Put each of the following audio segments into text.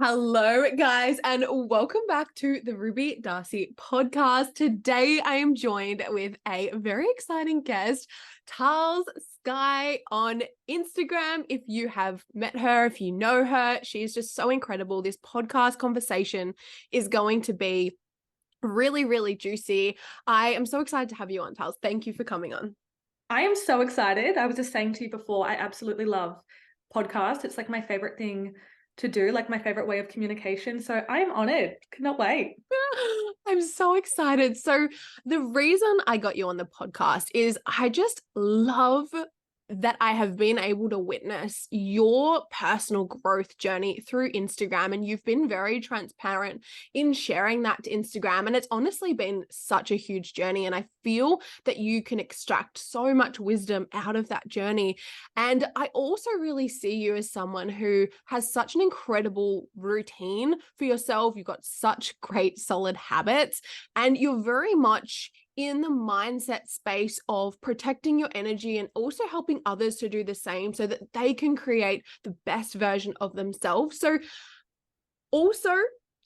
Hello, guys, and welcome back to the Ruby Darcy podcast. Today, I am joined with a very exciting guest, Tahls Skye on Instagram. If you have met her, if you know her, she's just so incredible. This podcast conversation is going to be really, really juicy. I am so excited to have you on, Tahls. Thank you for coming on. I am so excited. I was just saying to you before, I absolutely love podcasts. It's like my favorite thing to do, like my favorite way of communication. So I am honored. Cannot wait. I'm so excited. So, the reason I got you on the podcast is I just love that I have been able to witness your personal growth journey through Instagram. And you've been very transparent in sharing that to Instagram. And it's honestly been such a huge journey. And I feel that you can extract so much wisdom out of that journey. And I also really see you as someone who has such an incredible routine for yourself. You've got such great solid habits, and you're very much in the mindset space of protecting your energy and also helping others to do the same so that they can create the best version of themselves. So also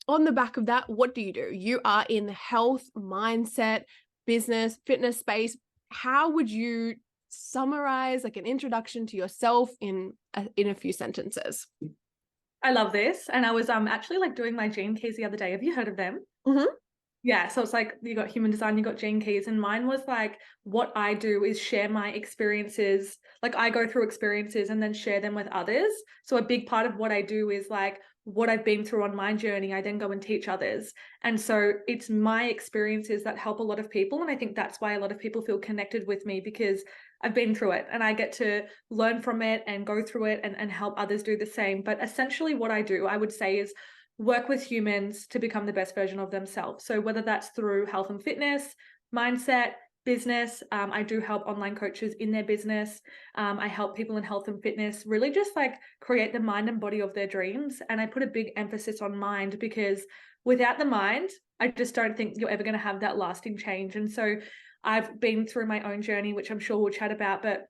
on the back of that, what do? You are in the health, mindset, business, fitness space. How would you summarize like an introduction to yourself in a few sentences? I love this. And I was actually like doing my gene keys the other day. Have you heard of them? Mm-hmm. Yeah, so it's like you got human design, you got gene keys, and mine was like what I do is share my experiences. Like I go through experiences and then share them with others. So a big part of what I do is like what I've been through on my journey, I then go and teach others. And so it's my experiences that help a lot of people. And I think that's why a lot of people feel connected with me, because I've been through it and I get to learn from it and go through it and help others do the same. But essentially what I do, I would say, is work with humans to become the best version of themselves. So whether that's through health and fitness, mindset, business, I do help online coaches in their business. I help people in health and fitness really just like create the mind and body of their dreams. And I put a big emphasis on mind, because without the mind, I just don't think you're ever going to have that lasting change. And so I've been through my own journey, which I'm sure we'll chat about, but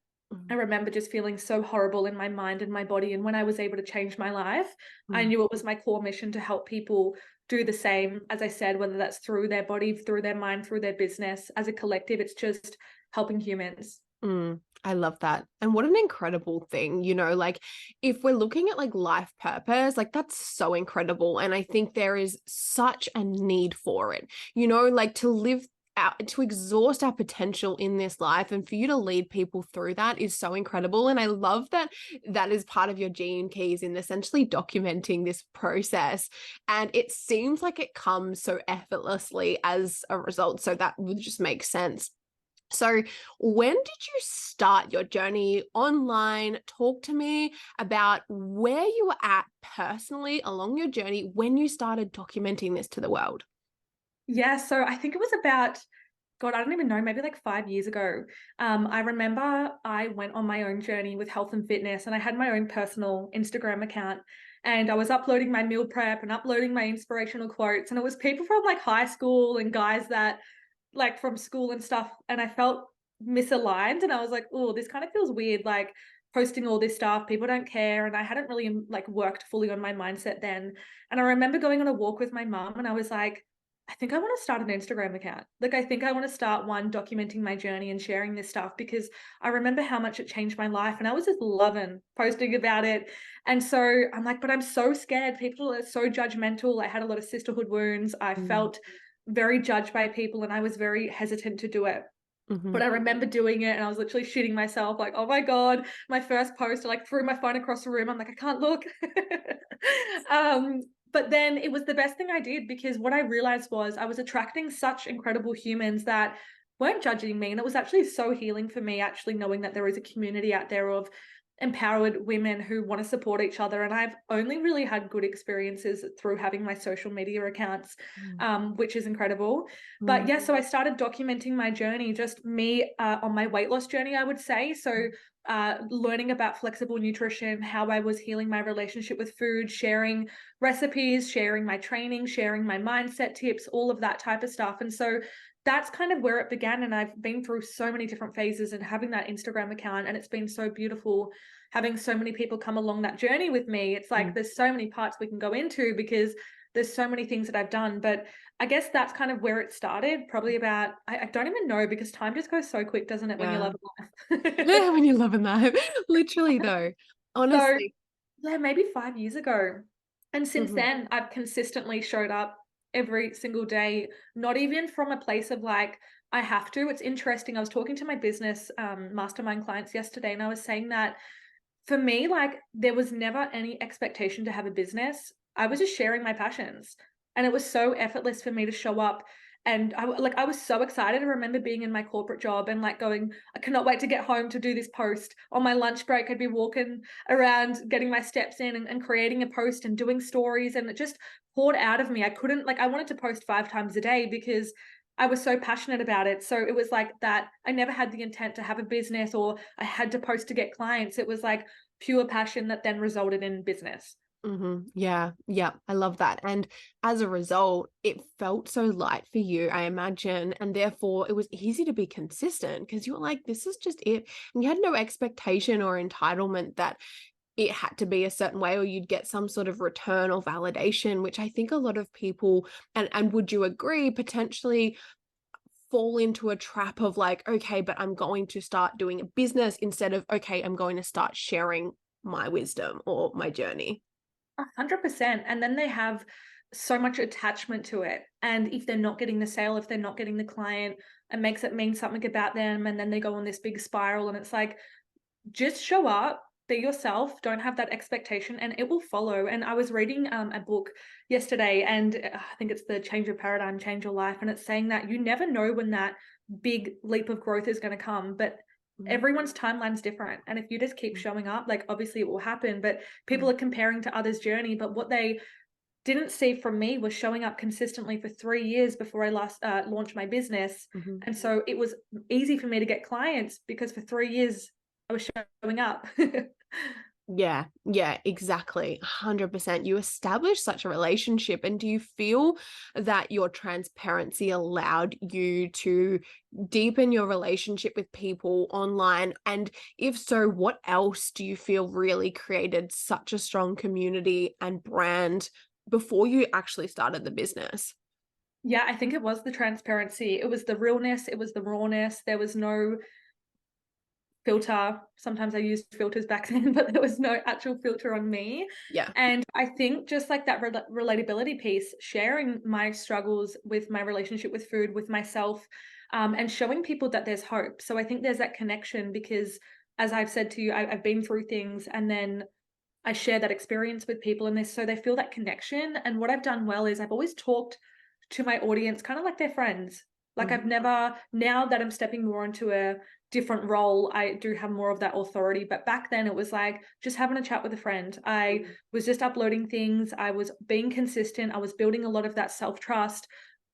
I remember just feeling so horrible in my mind and my body. And when I was able to change my life, I knew it was my core mission to help people do the same. As I said, whether that's through their body, through their mind, through their business, as a collective, it's just helping humans. I love that. And what an incredible thing, like if we're looking at like life purpose, like that's so incredible. And I think there is such a need for it, like to live out, to exhaust our potential in this life, and for you to lead people through that is so incredible. And I love that that is part of your gene keys in essentially documenting this process. And it seems like it comes so effortlessly as a result. So that would just make sense. So, when did you start your journey online? Talk to me about where you were at personally along your journey when you started documenting this to the world. Yeah, so I think it was about, God, I don't even know, maybe like 5 years ago. I remember I went on my own journey with health and fitness, and I had my own personal Instagram account, and I was uploading my meal prep and uploading my inspirational quotes. And it was people from like high school and guys that like from school and stuff. And I felt misaligned, and I was like, oh, this kind of feels weird, like posting all this stuff. People don't care. And I hadn't really like worked fully on my mindset then. And I remember going on a walk with my mom, and I was like, I think I want to start an Instagram account. Like, I think I want to start one documenting my journey and sharing this stuff, because I remember how much it changed my life. And I was just loving posting about it. And so I'm like, but I'm so scared. People are so judgmental. I had a lot of sisterhood wounds. I felt very judged by people, and I was very hesitant to do it. But I remember doing it, and I was literally shitting myself, like, oh my God, my first post, I like threw my phone across the room. I'm like, I can't look. But then it was the best thing I did, because what I realized was I was attracting such incredible humans that weren't judging me. And it was actually so healing for me, actually knowing that there is a community out there of empowered women who want to support each other. And I've only really had good experiences through having my social media accounts, which is incredible. But yeah, so I started documenting my journey, just me on my weight loss journey, I would say. So learning about flexible nutrition, how I was healing my relationship with food, sharing recipes, sharing my training, sharing my mindset tips, all of that type of stuff. And so that's kind of where it began. And I've been through so many different phases and having that Instagram account, and it's been so beautiful having so many people come along that journey with me. It's like there's so many parts we can go into because there's so many things that I've done. But I guess that's kind of where it started, probably about, I don't even know, because time just goes so quick, doesn't it, when you Yeah. love life? Yeah, when you're loving that. Literally though. So Honestly. yeah, maybe 5 years ago. And since Mhm. then, I've consistently showed up every single day, not even from a place of like, I have to. It's interesting. I was talking to my business mastermind clients yesterday, and I was saying that for me, like, there was never any expectation to have a business. I was just sharing my passions. And it was so effortless for me to show up. And I was so excited. I remember being in my corporate job and like going, I cannot wait to get home to do this post. On my lunch break, I'd be walking around, getting my steps in and creating a post and doing stories. And it just poured out of me. I couldn't, like, I wanted to post 5 times a day because I was so passionate about it. So it was like that. I never had the intent to have a business or I had to post to get clients. It was like pure passion that then resulted in business. Yeah, yeah, I love that. And as a result, it felt so light for you, I imagine. And therefore, it was easy to be consistent because you were like, this is just it. And you had no expectation or entitlement that it had to be a certain way or you'd get some sort of return or validation, which I think a lot of people, and would you agree, potentially fall into a trap of like, okay, but I'm going to start doing a business instead of, okay, I'm going to start sharing my wisdom or my journey. 100%. And then they have so much attachment to it. And if they're not getting the sale, if they're not getting the client, it makes it mean something about them. And then they go on this big spiral. And it's like, just show up, be yourself, don't have that expectation, and it will follow. And I was reading a book yesterday, and I think it's the Change Your Paradigm, Change Your Life. And it's saying that you never know when that big leap of growth is going to come, but everyone's timeline's different. And if you just keep showing up, like, obviously it will happen, but people are comparing to others' journey. But what they didn't see from me was showing up consistently for 3 years before I last launched my business. Mm-hmm. And so it was easy for me to get clients because for 3 years I was showing up. Yeah, yeah, exactly. 100%. You established such a relationship. And do you feel that your transparency allowed you to deepen your relationship with people online? And if so, what else do you feel really created such a strong community and brand before you actually started the business? Yeah, I think it was the transparency. It was the realness. It was the rawness. There was no filter. Sometimes I used filters back then, but there was no actual filter on me. Yeah. And I think just like that relatability piece, sharing my struggles with my relationship with food, with myself, and showing people that there's hope. So I think there's that connection because, as I've said to you, I've been through things and then I share that experience with people and this, so they feel that connection. And what I've done well is I've always talked to my audience kind of like their friends. Like Mhm. I've never, now that I'm stepping more into a different role, I do have more of that authority. But back then it was like just having a chat with a friend. I was just uploading things. I was being consistent. I was building a lot of that self-trust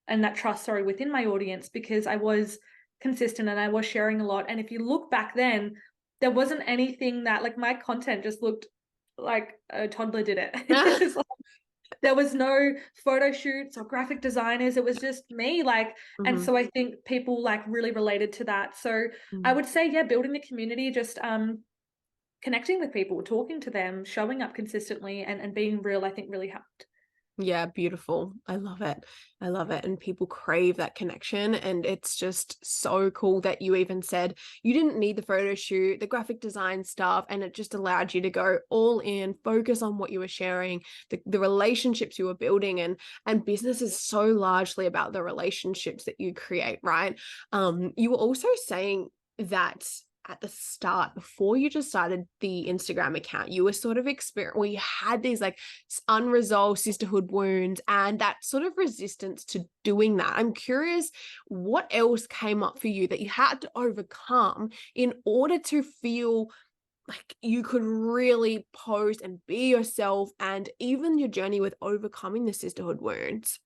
and that trust, sorry, within my audience because I was consistent and I was sharing a lot. And if you look back then, there wasn't anything that, like, my content just looked like a toddler did it. It was like, there was no photo shoots or graphic designers. It was just me, like, and Mhm. so I think people like really related to that. So I Mhm. would say, yeah, building the community, just connecting with people, talking to them, showing up consistently and being real, I think really helped. Yeah, beautiful. I love it. I love it. And people crave that connection. And it's just so cool that you even said you didn't need the photo shoot, the graphic design stuff, and it just allowed you to go all in, focus on what you were sharing, the relationships you were building. And business is so largely about the relationships that you create, right? You were also saying that at the start, before you just started the Instagram account, you were sort of well, you had these like unresolved sisterhood wounds and that sort of resistance to doing that. I'm curious what else came up for you that you had to overcome in order to feel like you could really post and be yourself, and even your journey with overcoming the sisterhood wounds.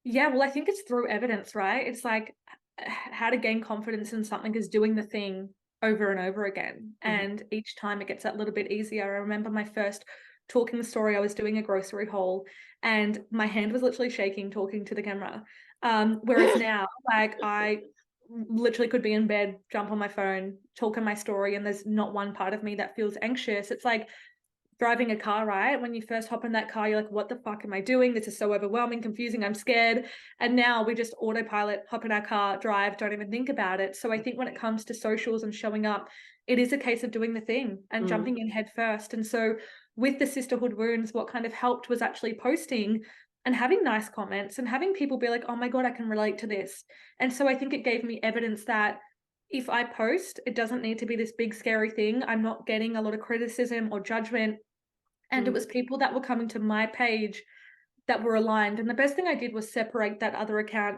Yeah, well, I think it's through evidence, right? It's like how to gain confidence in something is doing the thing over and over again. Mhm. And each time it gets that little bit easier. I remember my first talking story, I was doing a grocery haul and my hand was literally shaking talking to the camera. Whereas now, like, I literally could be in bed, jump on my phone, talk in my story, and there's not one part of me that feels anxious. It's like driving a car, right? When you first hop in that car, you're like, what the fuck am I doing? This is so overwhelming, confusing, I'm scared. And now we just autopilot, hop in our car, drive, don't even think about it. So I think when it comes to socials and showing up, it is a case of doing the thing and jumping in head first. And so with the sisterhood wounds, what kind of helped was actually posting and having nice comments and having people be like, oh my God, I can relate to this. And so I think it gave me evidence that if I post, it doesn't need to be this big, scary thing. I'm not getting a lot of criticism or judgment. And it was people that were coming to my page that were aligned. And the best thing I did was separate that other account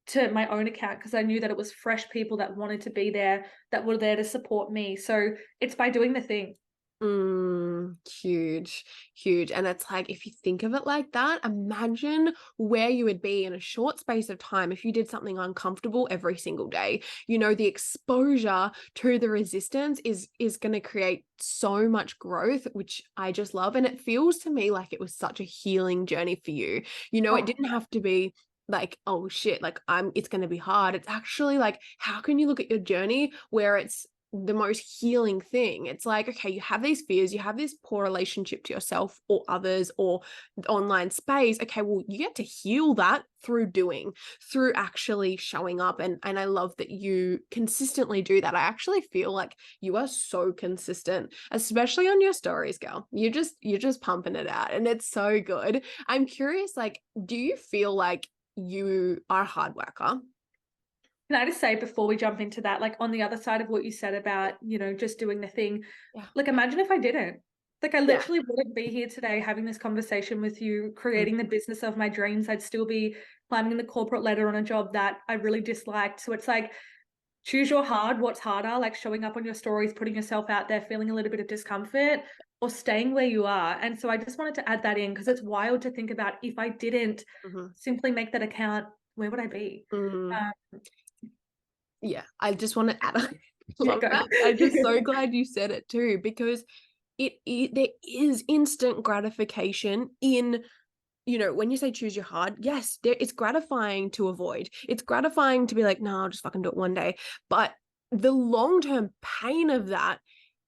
to my own account, because I knew that it was fresh people that wanted to be there, that were there to support me. So it's by doing the thing. Huge, huge. And it's like, if you think of it like that, imagine where you would be in a short space of time if you did something uncomfortable every single day. You know, the exposure to the resistance is going to create so much growth, which I just love. And it feels to me like it was such a healing journey for you. You know, it didn't have to be like, oh shit, like it's going to be hard. It's actually like, how can you look at your journey where it's the most healing thing? It's like, okay, you have these fears, you have this poor relationship to yourself or others or online space. Okay, well, you get to heal that through doing, through actually showing up. And I love that you consistently do that. I actually feel like you are so consistent, especially on your stories, girl. You're just pumping it out, and it's so good. I'm curious, like, do you feel like you are a hard worker? Can I just say before we jump into that, like on the other side of what you said about, you know, just doing the thing, like imagine if I didn't. Like I literally wouldn't be here today having this conversation with you, creating the business of my dreams. I'd still be climbing the corporate ladder on a job that I really disliked. So it's like, choose your hard, what's harder, like showing up on your stories, putting yourself out there, feeling a little bit of discomfort, or staying where you are. And so I just wanted to add that in, because it's wild to think about, if I didn't simply make that account, where would I be? Yeah, I just want to add on Yeah, that. I'm just so glad you said it too, because there is instant gratification in, you know, when you say choose your hard, yes, it's gratifying to avoid. It's gratifying to be like, no, I'll just fucking do it one day. But the long-term pain of that,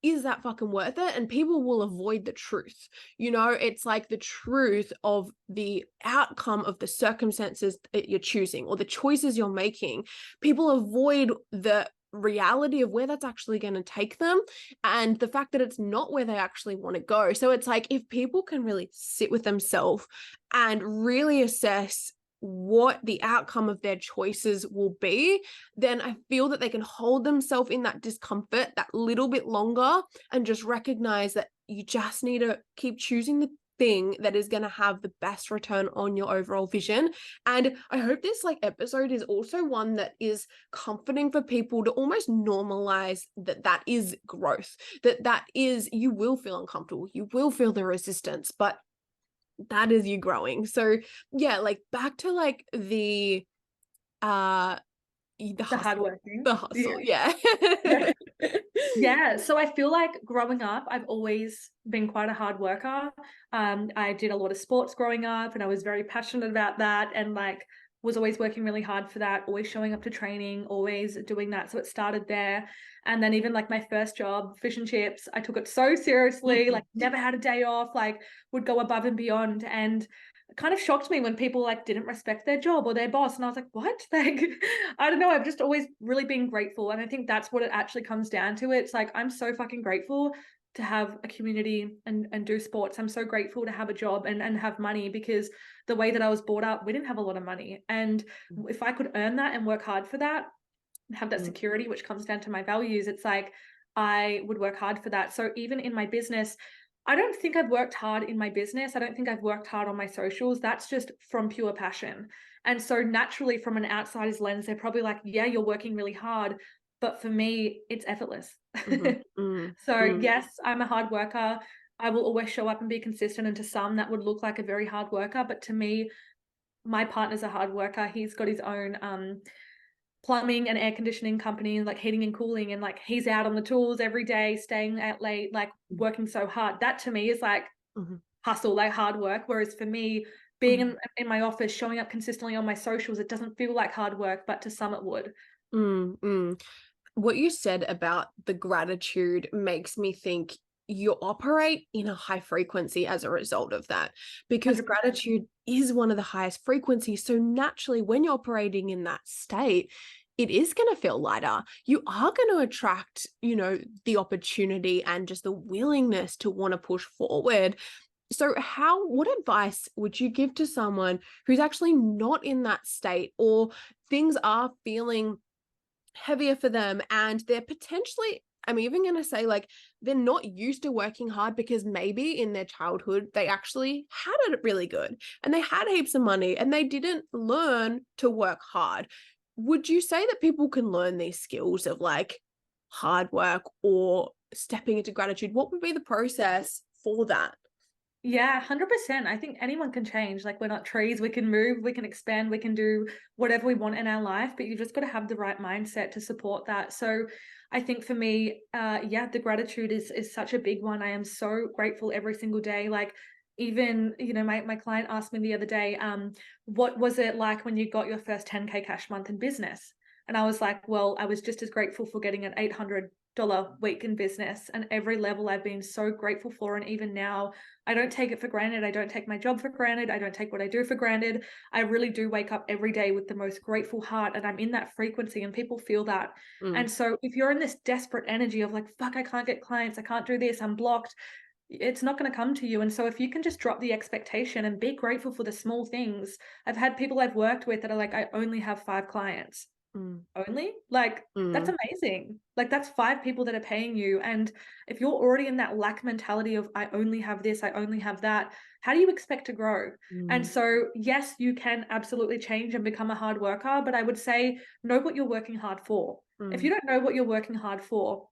is that fucking worth it? And people will avoid the truth. You know, it's like the truth of the outcome of the circumstances that you're choosing or the choices you're making. People avoid the reality of where that's actually going to take them and the fact that it's not where they actually want to go. So it's like, if people can really sit with themselves and really assess what the outcome of their choices will be, then I feel that they can hold themselves in that discomfort that little bit longer and just recognize that you just need to keep choosing the thing that is going to have the best return on your overall vision. And I hope this like episode is also one that is comforting for people to almost normalize that is growth, that is, you will feel uncomfortable, you will feel the resistance, but that is you growing. So yeah, like back to like the hustle, hardworking. the hustle. Yeah. Yeah. So I feel like growing up, I've always been quite a hard worker. I did a lot of sports growing up and I was very passionate about that, and like was always working really hard for that, always showing up to training, always doing that. So it started there. And then even like my first job, fish and chips, I took it so seriously, like never had a day off, like would go above and beyond. And it kind of shocked me when people like didn't respect their job or their boss. And I was like, what? Like, I don't know. I've just always really been grateful. And I think that's what it actually comes down to. It's like, I'm so fucking grateful to have a community and do sports. I'm so grateful to have a job and have money, because the way that I was brought up, we didn't have a lot of money. And if I could earn that and work hard for that and have that security, which comes down to my values, it's like I would work hard for that. So even in my business, I don't think I've worked hard in my business. I don't think I've worked hard on my socials. That's just from pure passion. And so naturally, from an outsider's lens, they're probably like, yeah, you're working really hard. But for me, it's effortless. So yes, I'm a hard worker. I will always show up and be consistent. And to some, that would look like a very hard worker. But to me, my partner's a hard worker. He's got his own plumbing and air conditioning company, like heating and cooling, and like he's out on the tools every day, staying out late, like working so hard. That to me is like hustle, like hard work. Whereas for me, being in my office, showing up consistently on my socials, it doesn't feel like hard work, but to some it would. Mm, mm. What you said about the gratitude makes me think you operate in a high frequency as a result of that, because 100%. gratitude is one of the highest frequencies. So naturally, when you're operating in that state, it is going to feel lighter. You are going to attract, the opportunity and just the willingness to want to push forward. So what advice would you give to someone who's actually not in that state, or things are feeling heavier for them and they're potentially, I'm even going to say, like, they're not used to working hard because maybe in their childhood they actually had it really good and they had heaps of money and they didn't learn to work hard. Would you say that people can learn these skills of like hard work or stepping into gratitude? What would be the process for that? Yeah, 100%. I think anyone can change. Like, we're not trees, we can move, we can expand, we can do whatever we want in our life, but you've just got to have the right mindset to support that. So I think for me, yeah, the gratitude is such a big one. I am so grateful every single day. Like, even, my client asked me the other day, what was it like when you got your first 10K cash month in business? And I was like, well, I was just as grateful for getting an $800 week in business, and every level I've been so grateful for. And even now, I don't take it for granted. I don't take my job for granted. I don't take what I do for granted. I really do wake up every day with the most grateful heart, and I'm in that frequency, and people feel that. Mm, And so if you're in this desperate energy of like, fuck, I can't get clients, I can't do this, I'm blocked, it's not going to come to you. And so if you can just drop the expectation and be grateful for the small things. I've had people I've worked with that are like, I only have 5 clients. mm, Only? Like, that's mm, amazing. Like, that's 5 people that are paying you. And if you're already in that lack mentality of, I only have this, I only have that, how do you expect to grow? And mm, so, yes, you can absolutely change and become a hard worker, but I would say, know what you're working hard for. If you mm, don't know what you're working hard for,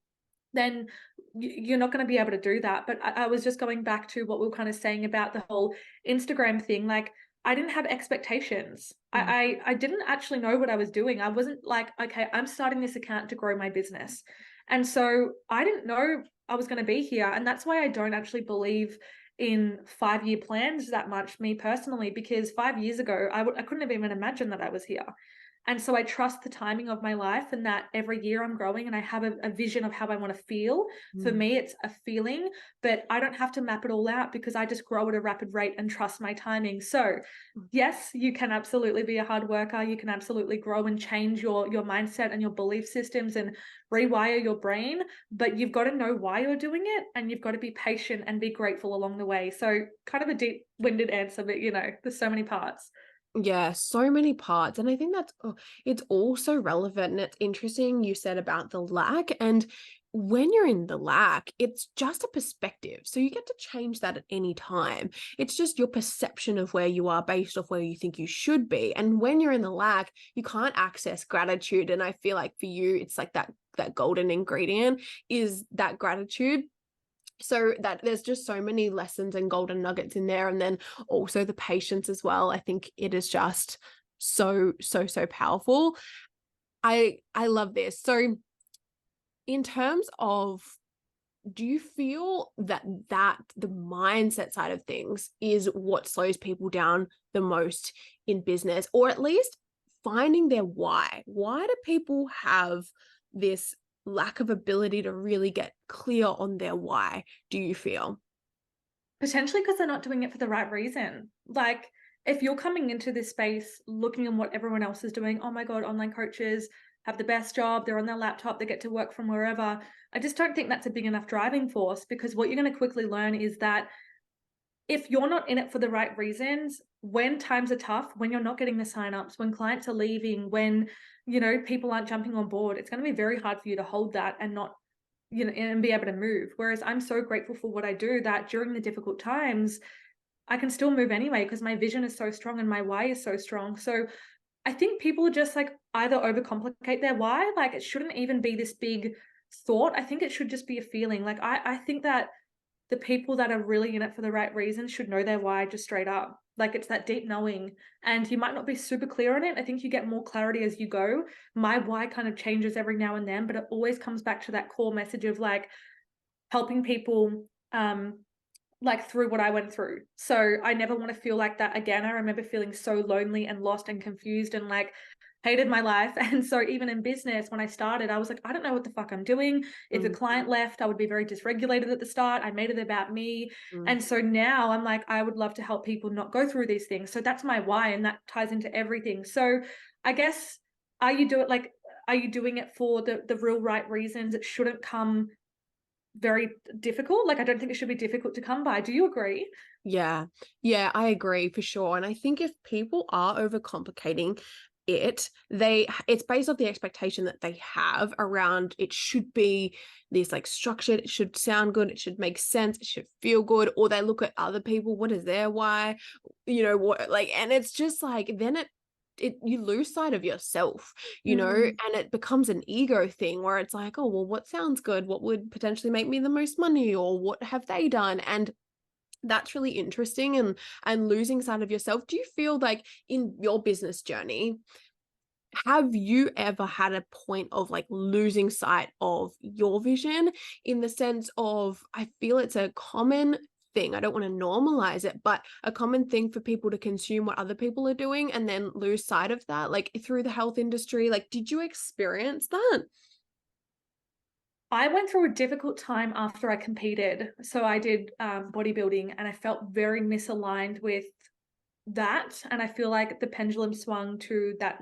then you're not going to be able to do that. But I was just going back to what we were kind of saying about the whole Instagram thing. Like, I didn't have expectations. mm, I didn't actually know what I was doing. I wasn't like, okay, I'm starting this account to grow my business. And so I didn't know I was going to be here. And that's why I don't actually believe in 5-year plans that much, me personally, because 5 years ago, I couldn't have even imagined that I was here. And so I trust the timing of my life, and that every year I'm growing and I have a vision of how I want to feel. For mm. me, it's a feeling, but I don't have to map it all out because I just grow at a rapid rate and trust my timing. So yes, you can absolutely be a hard worker. You can absolutely grow and change your mindset and your belief systems and rewire your brain, but you've got to know why you're doing it, and you've got to be patient and be grateful along the way. So kind of a deep-winded answer, but there's so many parts. Yeah, so many parts. And I think it's also relevant and it's interesting you said about the lack. And when you're in the lack, it's just a perspective. So you get to change that at any time. It's just your perception of where you are based off where you think you should be. And when you're in the lack, you can't access gratitude. And I feel like for you, it's like that golden ingredient is that gratitude, so that there's just so many lessons and golden nuggets in there. And then also the patience as well. I think it is just so powerful. I love this. So in terms of, do you feel that the mindset side of things is what slows people down the most in business, or at least finding their why do people have this lack of ability to really get clear on their why, do you feel? Potentially because they're not doing it for the right reason. Like, if you're coming into this space looking at what everyone else is doing, oh my God, online coaches have the best job, they're on their laptop, they get to work from wherever. I just don't think that's a big enough driving force, because what you're going to quickly learn is that if you're not in it for the right reasons, when times are tough, when you're not getting the signups, when clients are leaving, when people aren't jumping on board, it's going to be very hard for you to hold that and not and be able to move. Whereas I'm so grateful for what I do, that during the difficult times, I can still move anyway because my vision is so strong and my why is so strong. So I think people just like either overcomplicate their why. Like, it shouldn't even be this big thought. I think it should just be a feeling. Like, I think that the people that are really in it for the right reasons should know their why just straight up. Like, it's that deep knowing, and you might not be super clear on it. I think you get more clarity as you go. My why kind of changes every now and then, but it always comes back to that core message of like helping people like through what I went through. So I never want to feel like that again. I remember feeling so lonely and lost and confused and like hated my life. And so even in business, when I started, I was like, I don't know what the fuck I'm doing. If a client left, I would be very dysregulated at the start. I made it about me. And so now I'm like, I would love to help people not go through these things. So that's my why, and that ties into everything. So I guess, are you doing it for the real right reasons? It shouldn't come very difficult. Like, I don't think it should be difficult to come by. Do you agree? Yeah. Yeah, I agree for sure. And I think if people are overcomplicating it's based off the expectation that they have around it should be this like structured, it should sound good, it should make sense, it should feel good, or they look at other people, what is their why, what, like, and it's just like then you lose sight of yourself, and it becomes an ego thing where it's like, oh well, what sounds good, what would potentially make me the most money, or what have they done? And that's really interesting, and losing sight of yourself. Do you feel like in your business journey, have you ever had a point of like losing sight of your vision, in the sense of, I feel it's a common thing, I don't want to normalize it, but a common thing for people to consume what other people are doing and then lose sight of that, like through the health industry? Like, did you experience that? I went through a difficult time after I competed. So I did bodybuilding, and I felt very misaligned with that. And I feel like the pendulum swung to that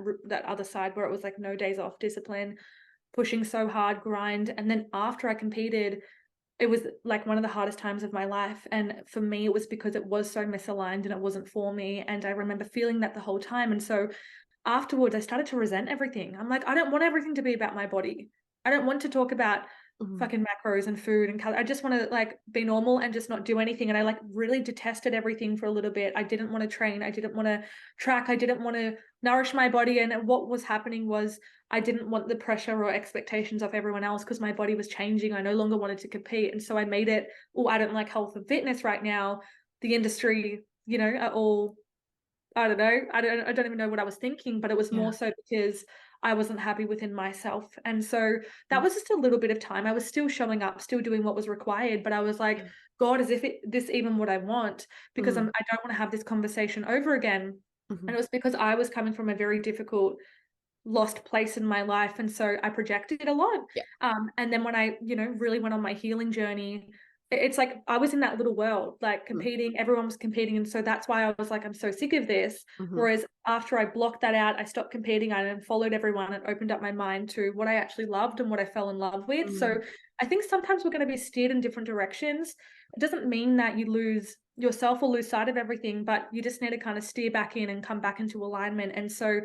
other side where it was like no days off discipline, pushing so hard, grind. And then after I competed, it was like one of the hardest times of my life. And for me, it was because it was so misaligned and it wasn't for me. And I remember feeling that the whole time. And so afterwards, I started to resent everything. I'm like, I don't want everything to be about my body. I don't want to talk about fucking macros and food and I just want to like be normal and just not do anything. And I like really detested everything for a little bit. I didn't want to train. I didn't want to track. I didn't want to nourish my body. And what was happening was I didn't want the pressure or expectations of everyone else because my body was changing. I no longer wanted to compete. And so I made it, oh, I don't like health and fitness right now. The industry, are all, I don't know. I don't even know what I was thinking, but it was more so because I wasn't happy within myself. And so that was just a little bit of time. I was still showing up, still doing what was required, but I was like, God, is this even what I want? Because I don't want to have this conversation over again. And it was because I was coming from a very difficult, lost place in my life. And so I projected a lot. And then when I, really went on my healing journey, it's like I was in that little world, like competing, everyone was competing. And so that's why I was like, I'm so sick of this. Whereas after I blocked that out, I stopped competing, I followed everyone and opened up my mind to what I actually loved and what I fell in love with. So I think sometimes we're going to be steered in different directions. It doesn't mean that you lose yourself or lose sight of everything, but you just need to kind of steer back in and come back into alignment. And so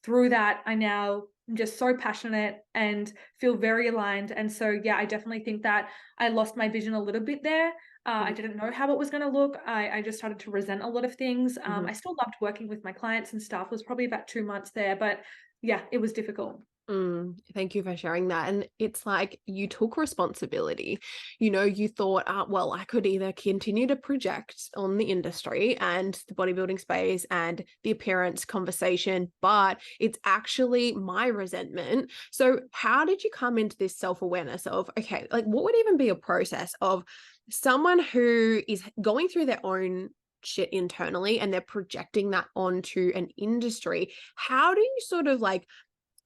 through that, I now am just so passionate and feel very aligned. And so, I definitely think that I lost my vision a little bit there. I didn't know how it was going to look. I just started to resent a lot of things. I still loved working with my clients and stuff. It was probably about 2 months there, but it was difficult. Thank you for sharing that. And it's like you took responsibility. You thought, well, I could either continue to project on the industry and the bodybuilding space and the appearance conversation, but it's actually my resentment. So how did you come into this self-awareness of, okay, like what would even be a process of someone who is going through their own shit internally and they're projecting that onto an industry? How do you sort of like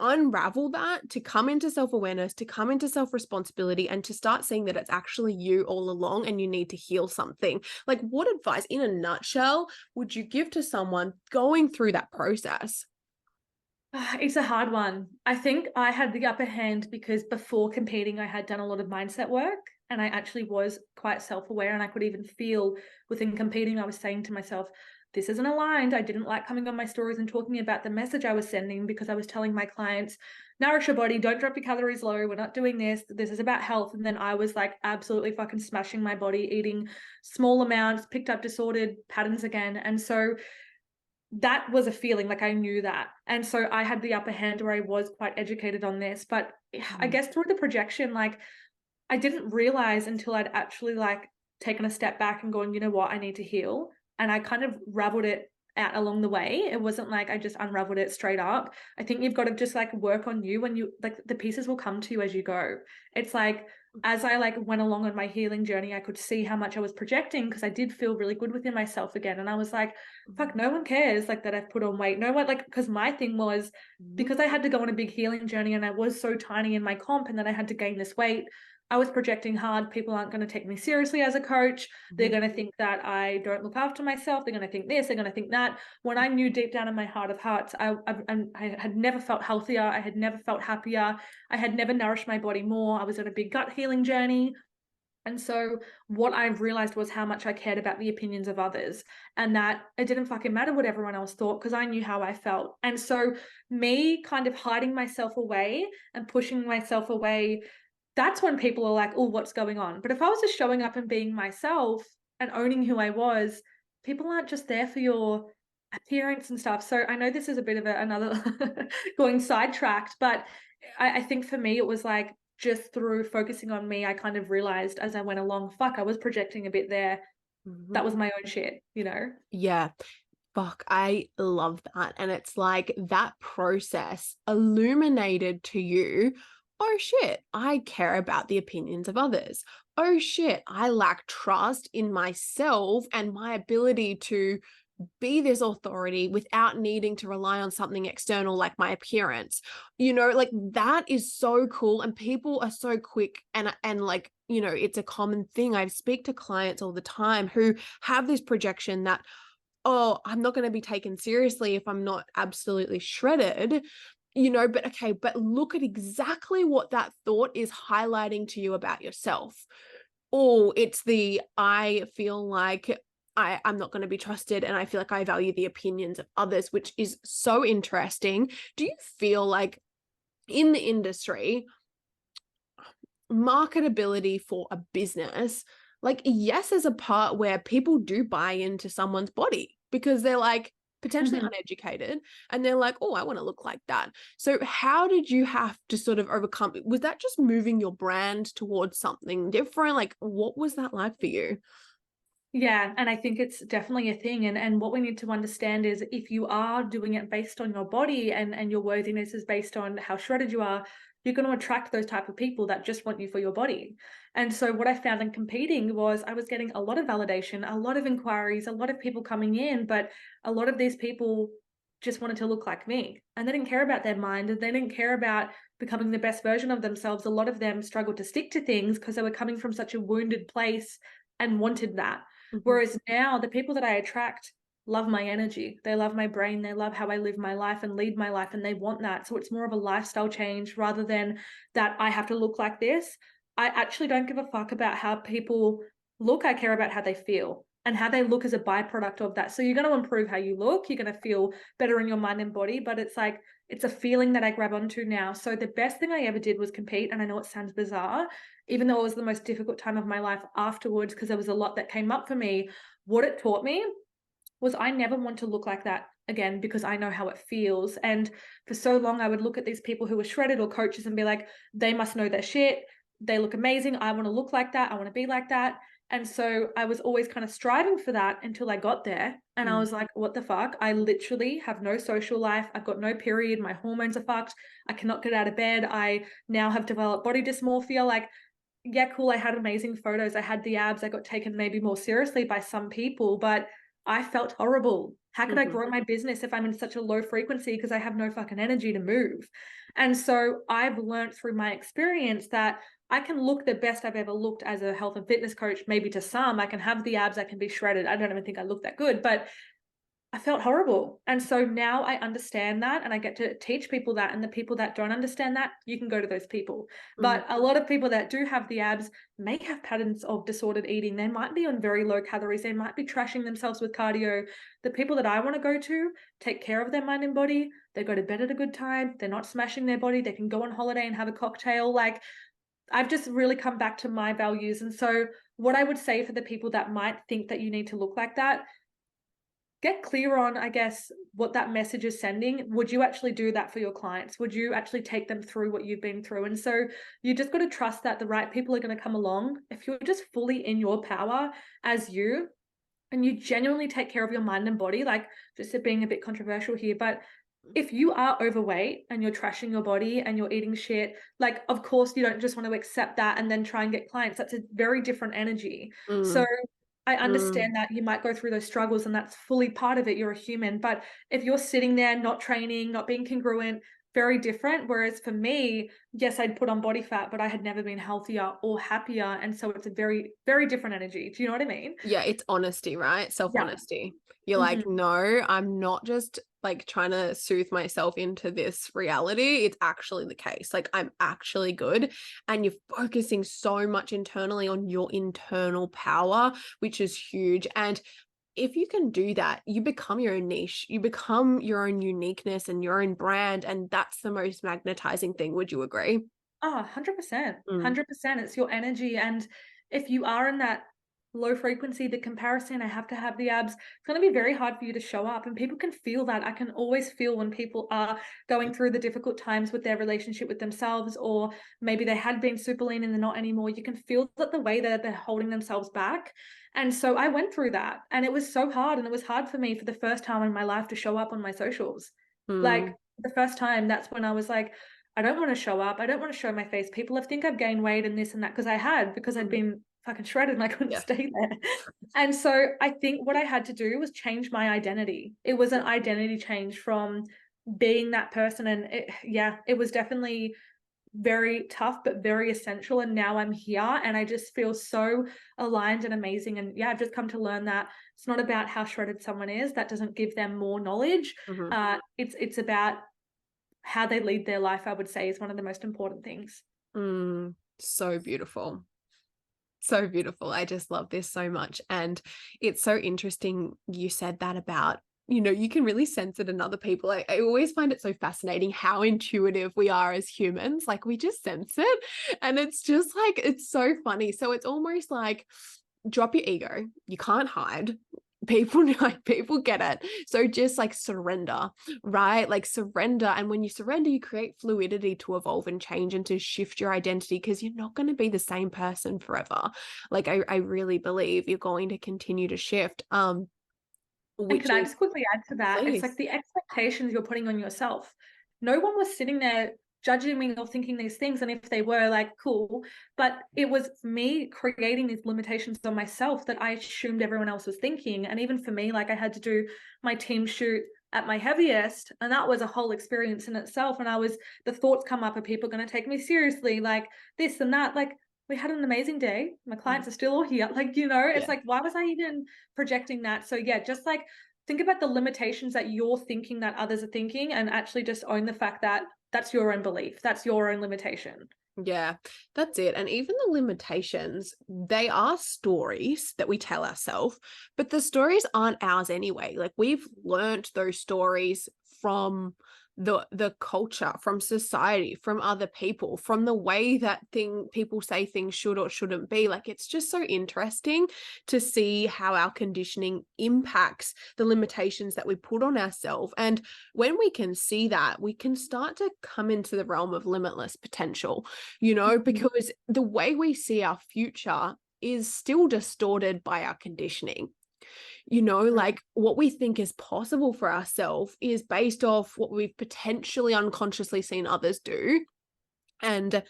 unravel that to come into self-awareness, to come into self-responsibility, and to start seeing that it's actually you all along and you need to heal something? Like, what advice in a nutshell would you give to someone going through that process? It's a hard one. I think I had the upper hand because before competing, I had done a lot of mindset work and I actually was quite self-aware, and I could even feel within competing, I was saying to myself, this isn't aligned. I didn't like coming on my stories and talking about the message I was sending because I was telling my clients, nourish your body, don't drop your calories low. We're not doing this. This is about health. And then I was like absolutely fucking smashing my body, eating small amounts, picked up disordered patterns again. And so that was a feeling, like I knew that. And so I had the upper hand where I was quite educated on this. But I guess through the projection, like I didn't realize until I'd actually like taken a step back and gone, you know what, I need to heal. And I kind of raveled it out along the way. It wasn't like I just unraveled it straight up. I think you've got to just like work on you, and you like the pieces will come to you as you go. It's like as I like went along on my healing journey, I could see how much I was projecting, because I did feel really good within myself again. And I was like, fuck, no one cares like that I've put on weight. No one, like, because my thing was, because I had to go on a big healing journey and I was so tiny in my comp, and then I had to gain this weight, I was projecting hard. People aren't going to take me seriously as a coach. They're going to think that I don't look after myself. They're going to think this, they're going to think that. When I knew deep down in my heart of hearts, I had never felt healthier. I had never felt happier. I had never nourished my body more. I was on a big gut healing journey. And so what I realized was how much I cared about the opinions of others, and that it didn't fucking matter what everyone else thought, because I knew how I felt. And so me kind of hiding myself away and pushing myself away, that's when people are like, oh, what's going on? But if I was just showing up and being myself and owning who I was, people aren't just there for your appearance and stuff. So I know this is a bit of another going sidetracked, but I think for me, it was like, just through focusing on me, I kind of realized as I went along, fuck, I was projecting a bit there. That was my own shit, you know? Yeah. Fuck, I love that. And it's like that process illuminated to you, oh shit, I care about the opinions of others. Oh shit, I lack trust in myself and my ability to be this authority without needing to rely on something external like my appearance. Like that is so cool. And people are so quick and like, it's a common thing. I speak to clients all the time who have this projection that, oh, I'm not going to be taken seriously if I'm not absolutely shredded, but okay, but look at exactly what that thought is highlighting to you about yourself. Oh, it's I feel like I'm not going to be trusted, and I feel like I value the opinions of others, which is so interesting. Do you feel like in the industry, marketability for a business, like, yes, there's a part where people do buy into someone's body because they're like potentially uneducated and they're like, oh, I want to look like that. So how did you have to sort of overcome? Was that just moving your brand towards something different? Like, what was that like for you? Yeah, and I think it's definitely a thing. And what we need to understand is, if you are doing it based on your body and your worthiness is based on how shredded you are, you're going to attract those type of people that just want you for your body. And so what I found in competing was I was getting a lot of validation, a lot of inquiries, a lot of people coming in, but a lot of these people just wanted to look like me, and they didn't care about their mind, and they didn't care about becoming the best version of themselves. A lot of them struggled to stick to things because they were coming from such a wounded place and wanted that. Whereas now the people that I attract love my energy. They love my brain. They love how I live my life and lead my life, and they want that. So it's more of a lifestyle change rather than that I have to look like this. I actually don't give a fuck about how people look. I care about how they feel, and how they look as a byproduct of that. So you're going to improve how you look. You're going to feel better in your mind and body, but it's like, it's a feeling that I grab onto now. So the best thing I ever did was compete. And I know it sounds bizarre, even though it was the most difficult time of my life afterwards, because there was a lot that came up for me. What it taught me was I never want to look like that again, because I know how it feels. And for so long, I would look at these people who were shredded or coaches and be like, they must know their shit. They look amazing. I want to look like that. I want to be like that. And so I was always kind of striving for that until I got there. And I was like, what the fuck? I literally have no social life. I've got no period. My hormones are fucked. I cannot get out of bed. I now have developed body dysmorphia. Like, yeah, cool. I had amazing photos. I had the abs. I got taken maybe more seriously by some people, but I felt horrible. How could I grow my business if I'm in such a low frequency, because I have no fucking energy to move? And so I've learned through my experience that I can look the best I've ever looked as a health and fitness coach. Maybe to some, I can have the abs, I can be shredded. I don't even think I look that good, but I felt horrible. And so now I understand that, and I get to teach people that. And the people that don't understand that, you can go to those people. But a lot of people that do have the abs may have patterns of disordered eating. They might be on very low calories. They might be trashing themselves with cardio. The people that I want to go to take care of their mind and body. They go to bed at a good time. They're not smashing their body. They can go on holiday and have a cocktail. Like, I've just really come back to my values. And so what I would say for the people that might think that you need to look like that, get clear on, I guess, what that message is sending. Would you actually do that for your clients? Would you actually take them through what you've been through? And so you just got to trust that the right people are going to come along. If you're just fully in your power as you, and you genuinely take care of your mind and body, like, just being a bit controversial here, but if you are overweight and you're trashing your body and you're eating shit, like, of course, you don't just want to accept that and then try and get clients. That's a very different energy. So Mm, I mm. understand that you might go through those struggles and that's fully part of it. You're a human. But if you're sitting there not training, not being congruent, very different. Whereas for me, yes, I'd put on body fat, but I had never been healthier or happier. And so it's a very, very different energy. Do you know what I mean? Yeah, it's honesty, right? Yeah. Self-honesty. You're like, Mhm. no, I'm not just like trying to soothe myself into this reality. It's actually the case. Like, I'm actually good. And you're focusing so much internally on your internal power, which is huge. And if you can do that, you become your own niche, you become your own uniqueness and your own brand. And that's the most magnetizing thing. Would you agree? Oh, 100%. Mm, 100%. It's your energy. And if you are in that low frequency, the comparison, I have to have the abs, it's going to be very hard for you to show up. And people can feel that. I can always feel when people are going through the difficult times with their relationship with themselves, or maybe they had been super lean and they're not anymore. You can feel that the way that they're holding themselves back. And so I went through that and it was so hard. And it was hard for me for the first time in my life to show up on my socials. Like mm, the first time, that's when I was like, I don't want to show up. I don't want to show my face. People have think I've gained weight and this and that because I'd mm. been fucking shredded and I couldn't Yeah. stay there. And so I think what I had to do was change my identity. It was an identity change from being that person. And it was definitely very tough, but very essential. And now I'm here and I just feel so aligned and amazing. And yeah, I've just come to learn that it's not about how shredded someone is. That doesn't give them more knowledge. Mhm. It's about how they lead their life, I would say, is one of the most important things. So beautiful. So beautiful. I just love this so much. And it's so interesting you said that about, you can really sense it in other people. I always find it so fascinating how intuitive we are as humans. Like, we just sense it. And it's just like, it's so funny. So it's almost like, drop your ego. You can't hide. People like people get it. So just like surrender, right? Like surrender. And when you surrender, you create fluidity to evolve and change and to shift your identity, because you're not going to be the same person forever. Like I really believe you're going to continue to shift. And Which can I is, just quickly add to that? It's like please. the expectations you're putting on yourself. No one was sitting there judging me or thinking these things. And if they were, like, cool. But it was me creating these limitations on myself that I assumed everyone else was thinking. And even for me, like, I had to do my team shoot at my heaviest. And that was a whole experience in itself. And the thoughts come up, are people going to take me seriously? Like this and that. Like, we had an amazing day. My clients are still all here. Like, it's Yeah. like, why was I even projecting that? So yeah, just like think about the limitations that you're thinking that others are thinking, and actually just own the fact that that's your own belief. That's your own limitation. Yeah, that's it. And even the limitations, they are stories that we tell ourselves, but the stories aren't ours anyway. Like, we've learnt those stories from the culture, from society, from other people, from the way that people say things should or shouldn't be. Like, it's just so interesting to see how our conditioning impacts the limitations that we put on ourselves. And when we can see that, we can start to come into the realm of limitless potential, Mhm. because the way we see our future is still distorted by our conditioning. Right. Like, what we think is possible for ourselves is based off what we've potentially unconsciously seen others do, and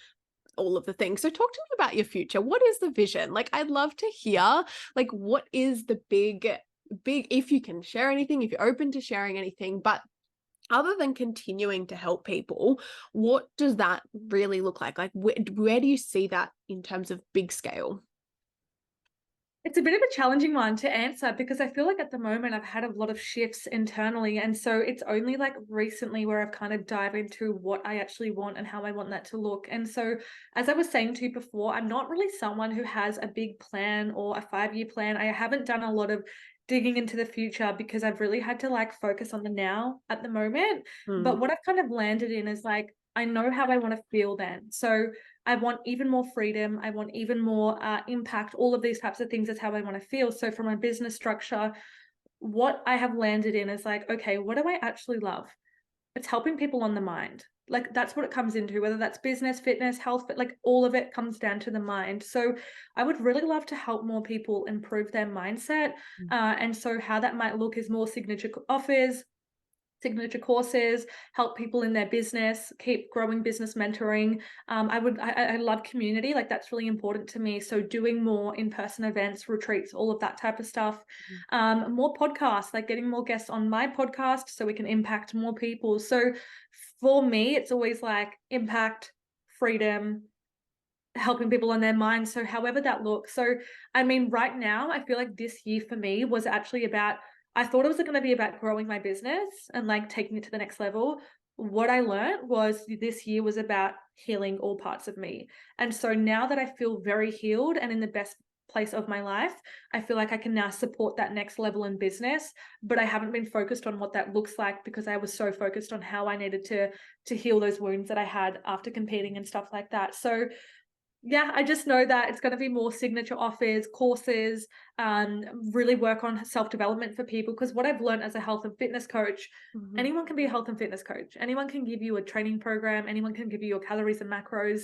all of the things. So talk to me about your future. What is the vision? Like, I'd love to hear, like, what is the big, if you can share anything, if you're open to sharing anything, but other than continuing to help people, what does that really look like? Like, where do you see that in terms of big scale? It's a bit of a challenging one to answer because I feel like at the moment I've had a lot of shifts internally. And so it's only like recently where I've kind of dived into what I actually want and how I want that to look. And so, as I was saying to you before, I'm not really someone who has a big plan or a 5-year plan. I haven't done a lot of digging into the future because I've really had to like focus on the now at the moment. But Mm, what I've kind of landed in is like, I know how I want to feel then. So I want even more freedom. I want even more impact. All of these types of things is how I want to feel. So from a business structure, what I have landed in is like, okay, what do I actually love? It's helping people on the mind. Like that's what it comes into, whether that's business, fitness, health, but like all of it comes down to the mind. So I would really love to help more people improve their mindset. And so how that might look is more signature offers, signature courses, help people in their business, keep growing business mentoring. I love community, like that's really important to me. So doing more in-person events, retreats, all of that type of stuff. More podcasts, like getting more guests on my podcast so we can impact more people. So for me, it's always like impact, freedom, helping people on their mind. So however that looks. So, I mean, right now, I feel like this year for me was actually about, I thought it was going to be about growing my business and like taking it to the next level. What I learned was this year was about healing all parts of me. And so now that I feel very healed and in the best place of my life, I feel like I can now support that next level in business, but I haven't been focused on what that looks like because I was so focused on how I needed to heal those wounds that I had after competing and stuff like that. So yeah, I just know that it's going to be more signature offers, courses, really work on self-development for people. Because what I've learned as a health and fitness coach, anyone can be a health and fitness coach. Anyone can give you a training program. Anyone can give you your calories and macros.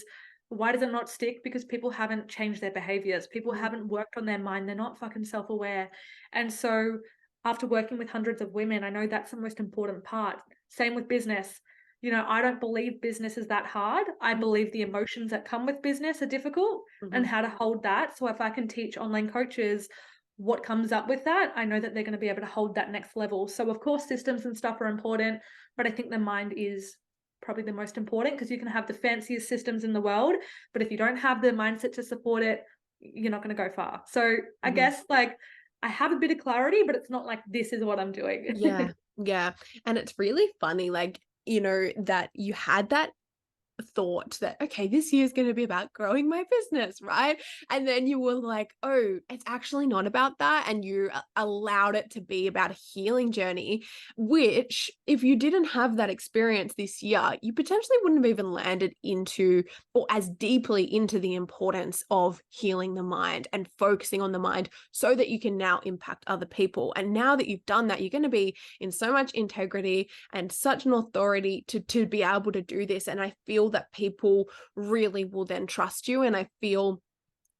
Why does it not stick? Because people haven't changed their behaviors. People haven't worked on their mind. They're not fucking self-aware. And so after working with hundreds of women, I know that's the most important part. Same with business. You know, I don't believe business is that hard. I believe the emotions that come with business are difficult and how to hold that. So if I can teach online coaches what comes up with that, I know that they're going to be able to hold that next level. So of course, systems and stuff are important, but I think the mind is probably the most important because you can have the fanciest systems in the world, but if you don't have the mindset to support it, you're not going to go far. So I guess like I have a bit of clarity, but it's not like this is what I'm doing. Yeah. Yeah. And it's really funny, like, you know, that you had that thought that, okay, this year is going to be about growing my business, right? And then you were like, oh, it's actually not about that. And you allowed it to be about a healing journey, which if you didn't have that experience this year, you potentially wouldn't have even landed into or as deeply into the importance of healing the mind and focusing on the mind so that you can now impact other people. And now that you've done that, you're going to be in so much integrity and such an authority to be able to do this. And I feel that people really will then trust you. And I feel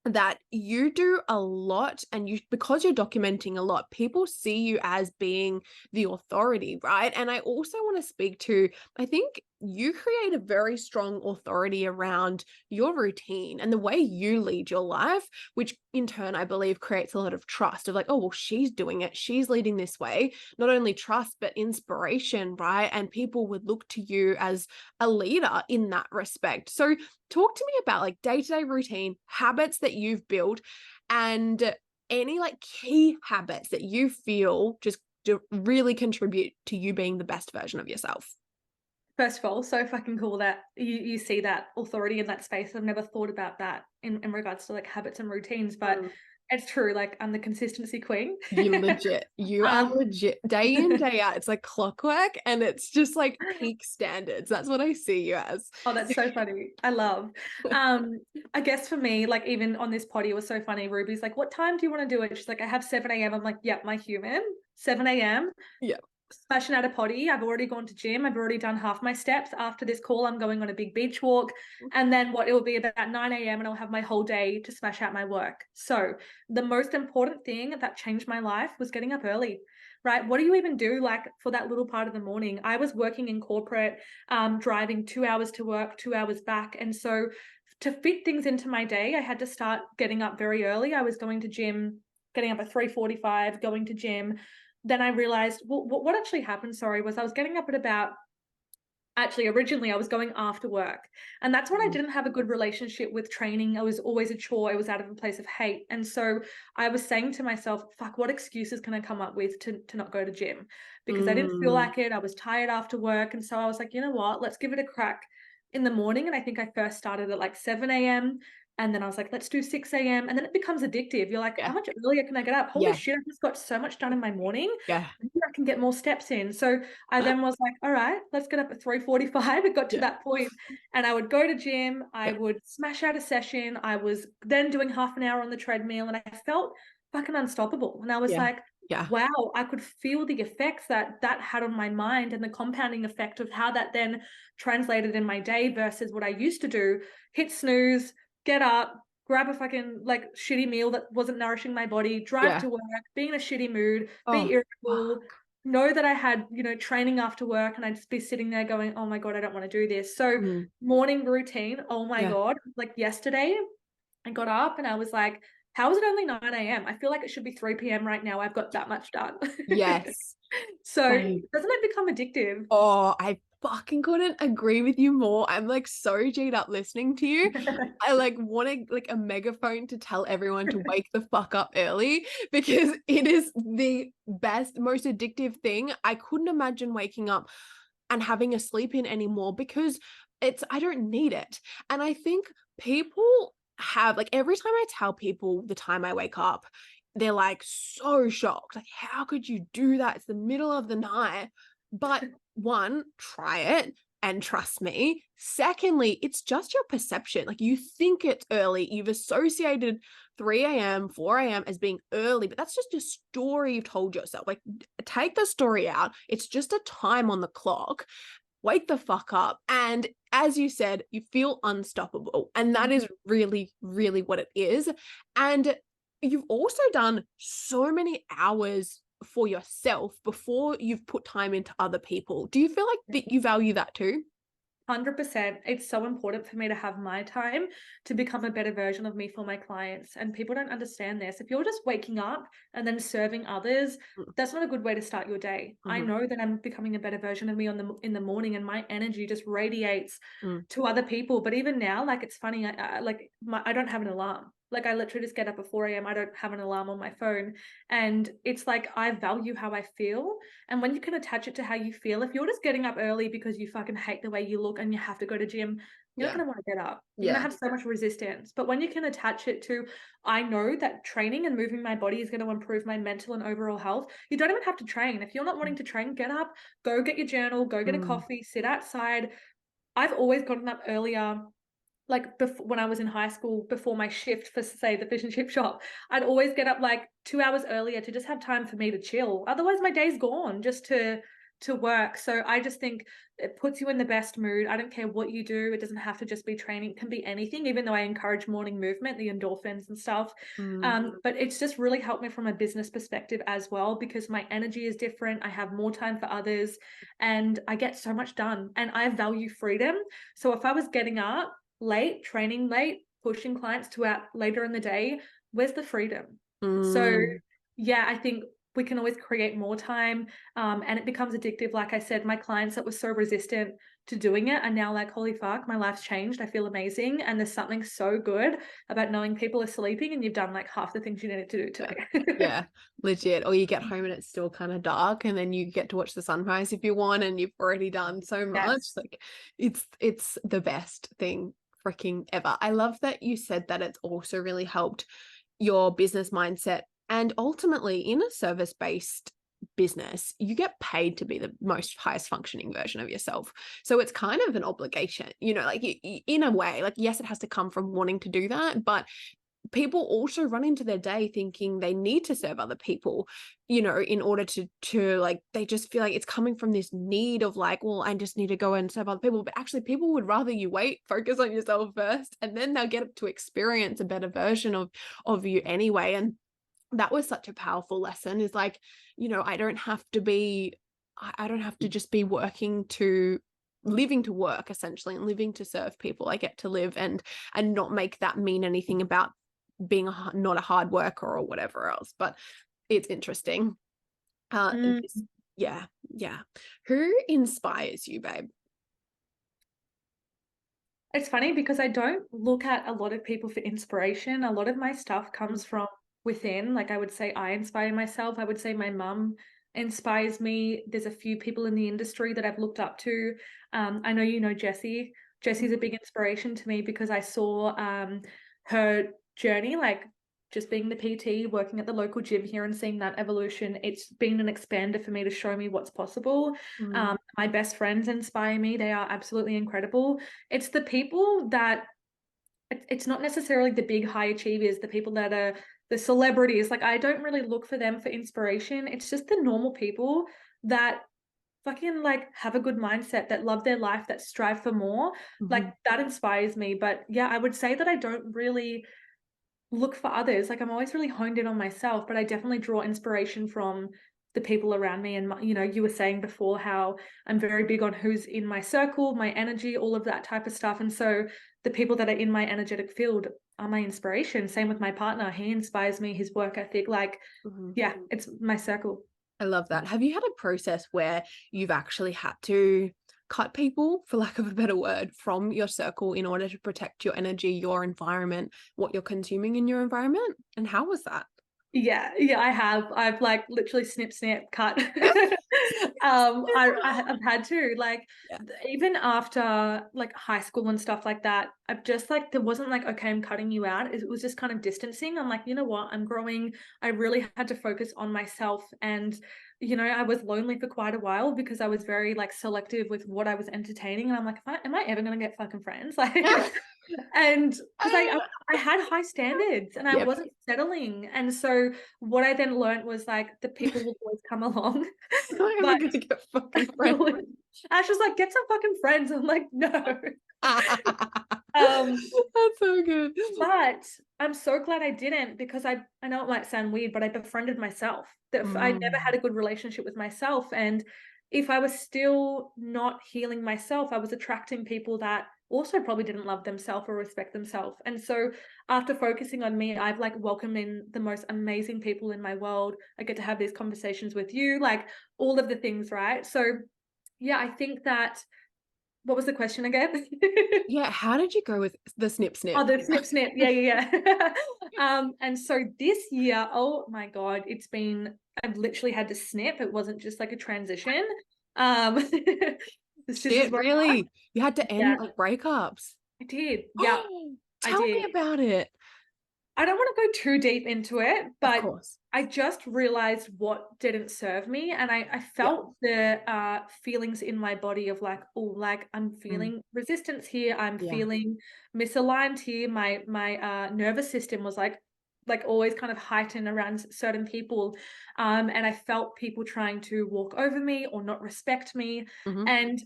that you do a lot, and you, because you're documenting a lot, people see you as being the authority, right? And I also want to speak to, I think you create a very strong authority around your routine and the way you lead your life, which in turn, I believe, creates a lot of trust of like, oh, well, she's doing it. She's leading this way. Not only trust, but inspiration, right? And people would look to you as a leader in that respect. So talk to me about like day-to-day routine, habits that you've built, and any like key habits that you feel just really contribute to you being the best version of yourself. First of all, so if I can call that, you see that authority in that space. I've never thought about that in regards to like habits and routines, but it's true. Like I'm the consistency queen. You are legit day in, day out. It's like clockwork and it's just like peak standards. That's what I see you as. Oh, that's so funny. I love. I guess for me, like even on this potty, it was so funny. Ruby's like, what time do you want to do it? She's like, I have 7 a.m. I'm like, yep, my human. 7 a.m. Yeah. Smashing out a potty. I've already gone to gym. I've already done half my steps. After this call, I'm going on a big beach walk. And then it will be about 9 a.m. and I'll have my whole day to smash out my work. So the most important thing that changed my life was getting up early, right? What do you even do like for that little part of the morning? I was working in corporate, driving 2 hours to work, 2 hours back. And so to fit things into my day, I had to start getting up very early. I was going to gym, getting up at 3:45, going to gym. Then I realized, well, what actually happened, was I was getting up at about, actually, originally I was going after work. And that's when I didn't have a good relationship with training. I was always a chore. I was out of a place of hate. And so I was saying to myself, fuck, what excuses can I come up with to not go to gym? Because I didn't feel like it. I was tired after work. And so I was like, you know what, let's give it a crack in the morning. And I think I first started at like 7 a.m. And then I was like, let's do 6 a.m. And then it becomes addictive. You're like, how much earlier can I get up? Holy shit, I just got so much done in my morning. Yeah. Maybe I can get more steps in. So I then was like, all right, let's get up at 3:45. It got to that point, and I would go to gym. I would smash out a session. I was then doing half an hour on the treadmill, and I felt fucking unstoppable. And I was like, wow, I could feel the effects that had on my mind and the compounding effect of how that then translated in my day versus what I used to do. Hit snooze, get up, grab a fucking like shitty meal that wasn't nourishing my body, drive to work, be in a shitty mood, be irritable, know that I had, you know, training after work, and I'd just be sitting there going, oh my God, I don't want to do this. So morning routine, oh my Yeah. God, like yesterday I got up and I was like, how is it only 9 a.m.? I feel like it should be 3 p.m. right now. I've got that much done. Yes. So Same. doesn't it become addictive? Oh, I fucking couldn't agree with you more. I'm like so G'd up listening to you. I like want like a megaphone to tell everyone to wake the fuck up early, because it is the best, most addictive thing. I couldn't imagine waking up and having a sleep in anymore, because I don't need it. And I think people have, like, every time I tell people the time I wake up, they're like so shocked. Like, how could you do that? It's the middle of the night. But one, try it and trust me. Secondly, it's just your perception. Like, you think it's early. You've associated 3 a.m., 4 a.m. as being early, but that's just a story you've told yourself. Like, take the story out. It's just a time on the clock. Wake the fuck up. And as you said, you feel unstoppable. And that is really, really what it is. And you've also done so many hours for yourself before you've put time into other people. Do you feel like that you value that too? 100%. It's so important for me to have my time to become a better version of me for my clients. And people don't understand this. If you're just waking up and then serving others, that's not a good way to start your day. I know that I'm becoming a better version of me in the morning, and my energy just radiates to other people. But even now, like, it's funny, I don't have an alarm. Like, I literally just get up at 4 a.m. I don't have an alarm on my phone. And it's like, I value how I feel. And when you can attach it to how you feel, if you're just getting up early because you fucking hate the way you look and you have to go to gym, you're not going to want to get up. You're going to have so much resistance. But when you can attach it to, I know that training and moving my body is going to improve my mental and overall health. You don't even have to train. If you're not wanting to train, get up, go get your journal, go get a coffee, sit outside. I've always gotten up earlier. Like, when I was in high school, before my shift for, say, the fish and chip shop, I'd always get up like 2 hours earlier to just have time for me to chill. Otherwise, my day's gone just to work. So I just think it puts you in the best mood. I don't care what you do. It doesn't have to just be training. It can be anything, even though I encourage morning movement, the endorphins and stuff. But it's just really helped me from a business perspective as well, because my energy is different. I have more time for others and I get so much done, and I value freedom. So if I was getting up late, training late, pushing clients to out later in the day, where's the freedom? So yeah, I think we can always create more time, and it becomes addictive. Like I said, my clients that were so resistant to doing it are now like, holy fuck, my life's changed. I feel amazing. And there's something so good about knowing people are sleeping and you've done like half the things you needed to do today. Yeah, legit. Or you get home and it's still kind of dark, and then you get to watch the sunrise if you want, and you've already done so much. Yes. Like, it's the best thing freaking ever. I love that you said that it's also really helped your business mindset. And ultimately, in a service-based business, you get paid to be the most highest functioning version of yourself. So it's kind of an obligation, like, in a way. Like, yes, it has to come from wanting to do that, but people also run into their day thinking they need to serve other people, in order to like, they just feel like it's coming from this need of like, well, I just need to go and serve other people. But actually, people would rather you focus on yourself first, and then they'll get to experience a better version of you anyway. And that was such a powerful lesson, is like, I don't have to just be living to work, essentially, and living to serve people. I get to live and not make that mean anything about being not a hard worker or whatever else. But it's interesting. Yeah. Who inspires you, babe? It's funny because I don't look at a lot of people for inspiration. A lot of my stuff comes from within. Like, I would say I inspire myself. I would say my mum inspires me. There's a few people in the industry that I've looked up to. I know you know Jessie. Jessie's a big inspiration to me because I saw her journey, like just being the PT, working at the local gym here and seeing that evolution. It's been an expander for me to show me what's possible. My best friends inspire me. They are absolutely incredible. It's the people that, it's not necessarily the big high achievers, the people that are the celebrities. Like, I don't really look for them for inspiration. It's just the normal people that fucking like have a good mindset, that love their life, that strive for more. Like, that inspires me. But yeah, I would say that I don't really look for others. Like, I'm always really honed in on myself, but I definitely draw inspiration from the people around me. And, you know, you were saying before how I'm very big on who's in my circle, my energy, all of that type of stuff. And so the people that are in my energetic field are my inspiration. Same with my partner. He inspires me, his work ethic. Like, yeah, it's my circle. I love that. Have you had a process where you've actually had to cut people, for lack of a better word, from your circle in order to protect your energy, your environment, what you're consuming in your environment? And how was that? Yeah, I have. I've like literally snip, cut. I've had to like Yeah. even after like high school and stuff like that. I've just like there wasn't like, okay, I'm cutting you out. It was just kind of distancing. I'm like, you know what? I'm growing. I really had to focus on myself, and you know, I was lonely for quite a while because I was very like selective with what I was entertaining, and I'm like, am I ever gonna get fucking friends? Like, and because I had high standards and I Yep. wasn't settling. And so what I then learned was like the people will always come along. I'm not ever But gonna get fucking friends. Ash was like, get some fucking friends. I'm like, no. That's so good. But I'm so glad I didn't, because I know it might sound weird, but I befriended myself. That I never had a good relationship with myself. And if I was still not healing myself, I was attracting people that also probably didn't love themselves or respect themselves. And so after focusing on me, I've like welcomed in the most amazing people in my world. I get to have these conversations with you, like all of the things, right? So yeah, I think that, what was the question again? Yeah, how did you go with the snip Oh, snip? the snip. Yeah. And so this year, oh my God, I've literally had to snip. It wasn't just like a transition. Um, this is Shit, what, really? You had to yeah, end like breakups? I did. Yeah, Oh, I tell me did. about it. I don't want to go too deep into it, Of but course. I just realized what didn't serve me. And I Yeah. felt the feelings in my body of like, oh, like I'm Mm, feeling resistance here. I'm yeah. feeling misaligned here. My nervous system was like always kind of heightened around certain people. And I felt people trying to walk over me or not respect me. Hmm. And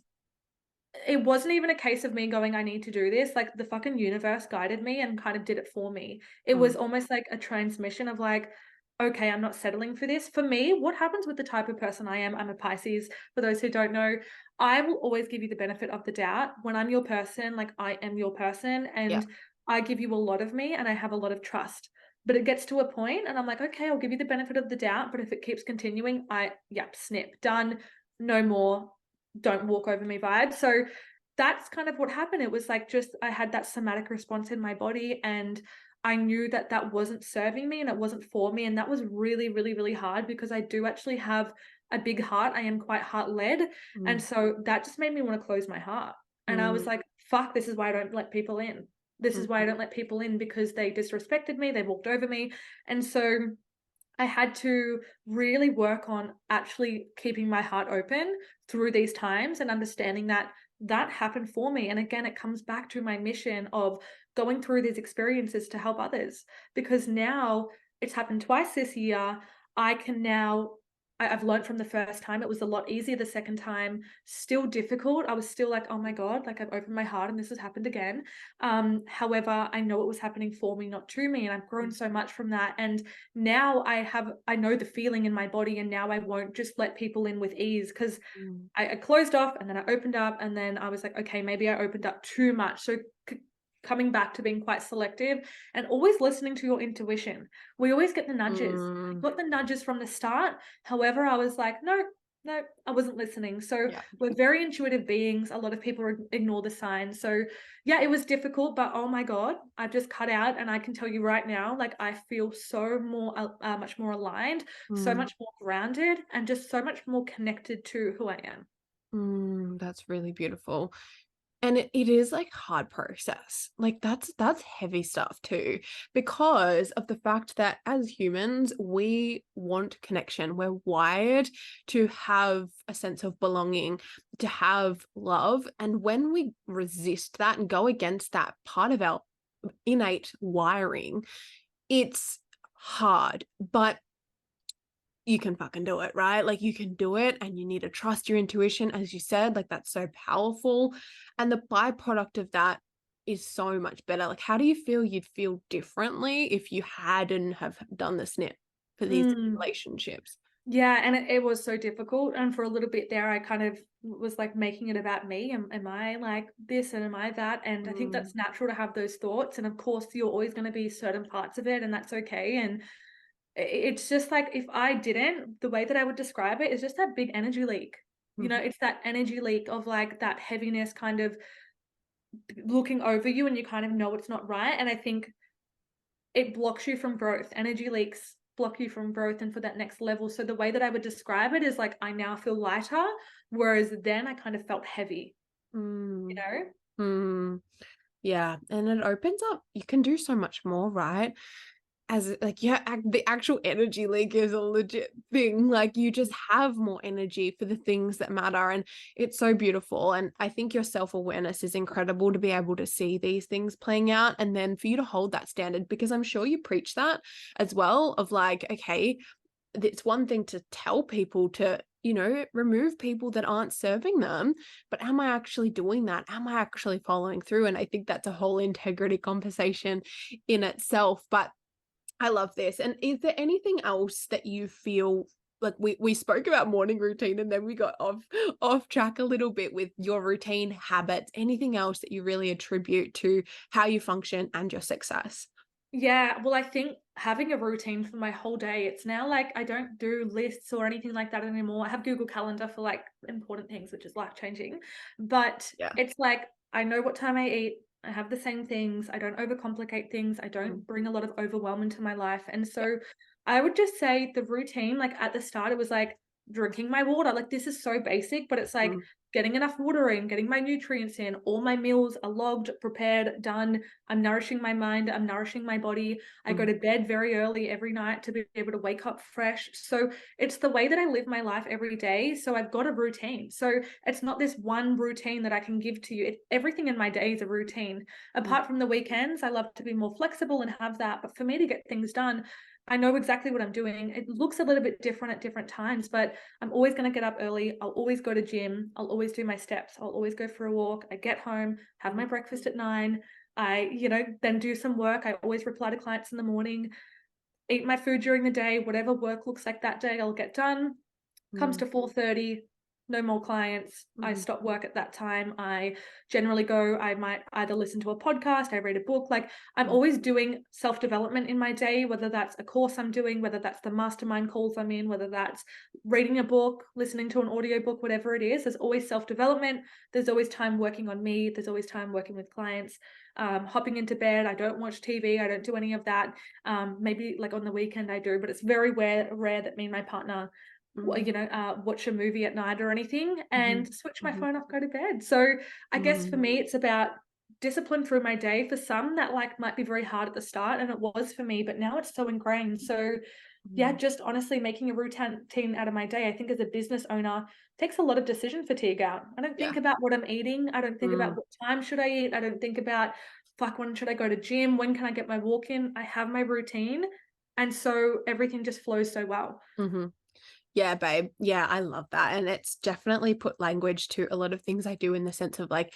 it wasn't even a case of me going, I need to do this. Like the fucking universe guided me and kind of did it for me. It was Mm, almost like a transmission of like, okay, I'm not settling for this. For me, what happens with the type of person I am, I'm a Pisces. For those who don't know, I will always give you the benefit of the doubt. When I'm your person, like I am your person, yeah. and I give you a lot of me and I have a lot of trust. But it gets to a point and I'm like, okay, I'll give you the benefit of the doubt. But if it keeps continuing, yep, snip, done, no more, don't walk over me vibe. So that's kind of what happened. It was like just I had that somatic response in my body, and I knew that that wasn't serving me and it wasn't for me. And that was really, really, really hard, because I do actually have a big heart. I am quite heart led. And Mm, so that just made me want to close my heart. And I was mm, like, fuck, this is why I don't let people in. This is why I mm, don't let people in, because they disrespected me, they walked over me. And so I had to really work on actually keeping my heart open through these times and understanding that that happened for me. And again, it comes back to my mission of going through these experiences to help others, because now it's happened twice this year. I can now, I've learned from the first time. It was a lot easier the second time, still difficult. I was still like, oh my God, like I've opened my heart and this has happened again. However, I know it was happening for me, not to me. And I've grown so much from that. And now I know the feeling in my body, and now I won't just let people in with ease, because mm, I closed off and then I opened up, and then I was like, okay, maybe I opened up too much. So coming back to being quite selective and always listening to your intuition. We always get the nudges. I mm. got the nudges from the start. However, I was like, no, I wasn't listening. So Yeah. we're very intuitive beings. A lot of people ignore the signs. So yeah, it was difficult, but oh my God, I've just cut out, and I can tell you right now, like I feel so more, much more aligned, so Mm, much more grounded, and just so much more connected to who I am. that's really beautiful. And it is like hard process. Like that's heavy stuff too, because of the fact that as humans, we want connection. We're wired to have a sense of belonging, to have love. And when we resist that and go against that part of our innate wiring, it's hard. But you can fucking do it, right? Like you can do it, and you need to trust your intuition, as you said, like that's so powerful. And the byproduct of that is so much better. Like, how do you feel you'd feel differently if you hadn't have done the snip for these Mm. relationships? Yeah, and it was so difficult, and for a little bit there, I kind of was, like, making it about me. Am I like this and am I that? And I think Mm, that's natural to have those thoughts, and of course, you're always gonna be certain parts of it, and that's okay, and it's just, like, if I didn't, the way that I would describe it is just that big energy leak. You know, mhm, it's that energy leak of, like, that heaviness kind of looking over you, and you kind of know it's not right, and I think it blocks you from growth. Energy leaks block you from growth and for that next level. So the way that I would describe it is like I now feel lighter, whereas then I kind of felt heavy, you mm, know? mm. Yeah, and it opens up, you can do so much more, right? As like, yeah, the actual energy leak is a legit thing. Like, you just have more energy for the things that matter, and it's so beautiful. And I think your self-awareness is incredible to be able to see these things playing out, and then for you to hold that standard, because I'm sure you preach that as well, of like, okay, it's one thing to tell people to, remove people that aren't serving them, but am I actually doing that? Am I actually following through? And I think that's a whole integrity conversation in itself. But I love this. And is there anything else that you feel like, we spoke about morning routine, and then we got off track a little bit with your routine habits? Anything else that you really attribute to how you function and your success? Yeah, well, I think having a routine for my whole day, it's now like I don't do lists or anything like that anymore. I have Google Calendar for like important things, which is life changing. But Yeah. it's like I know what time I eat. I have the same things. I don't overcomplicate things. I Mm, don't bring a lot of overwhelm into my life. And so I would just say the routine, like at the start, it was like drinking my water. Like this is so basic, but it's like mm, getting enough water in, getting my nutrients in. All my meals are logged, prepared, done. I'm nourishing my mind, I'm nourishing my body. I go mm, to bed very early every night to be able to wake up fresh. So it's the way that I live my life every day. So I've got a routine. So it's not this one routine that I can give to you. Everything in my day is a routine. mm, Apart from the weekends, I love to be more flexible and have that. But for me to get things done, I know exactly what I'm doing. It looks a little bit different at different times, but I'm always going to get up early. I'll always go to gym. I'll always do my steps. I'll always go for a walk. I get home, have my mm, breakfast at 9. I, then do some work. I always reply to clients in the morning, eat my food during the day, whatever work looks like that day, I'll get done. Comes mm, to 4:30, no more clients. I mm, stop work at that time. I generally go, I might either listen to a podcast, I read a book. Like I'm mm, always doing self-development in my day, whether that's a course I'm doing, whether that's the mastermind calls I'm in, whether that's reading a book, listening to an audiobook, whatever it is. There's always self-development. There's always time working on me. There's always time working with clients. Hopping into bed. I don't watch TV. I don't do any of that. Maybe like on the weekend I do, but it's very rare that me and my partner mm, watch a movie at night or anything mhm, and switch my mhm, phone off, go to bed. So I guess for mm, me, it's about discipline through my day. For some, that like might be very hard at the start, and it was for me, but now it's so ingrained. So yeah, mm, just honestly making a routine out of my day. I think as a business owner, takes a lot of decision fatigue out. I don't yeah. think about what I'm eating. I don't think about Mm, what time should I eat. I don't think about fuck when should I go to gym? When can I get my walk in? I have my routine. And so everything just flows so well. mhm. Yeah, babe. Yeah, I love that. And it's definitely put language to a lot of things I do, in the sense of like,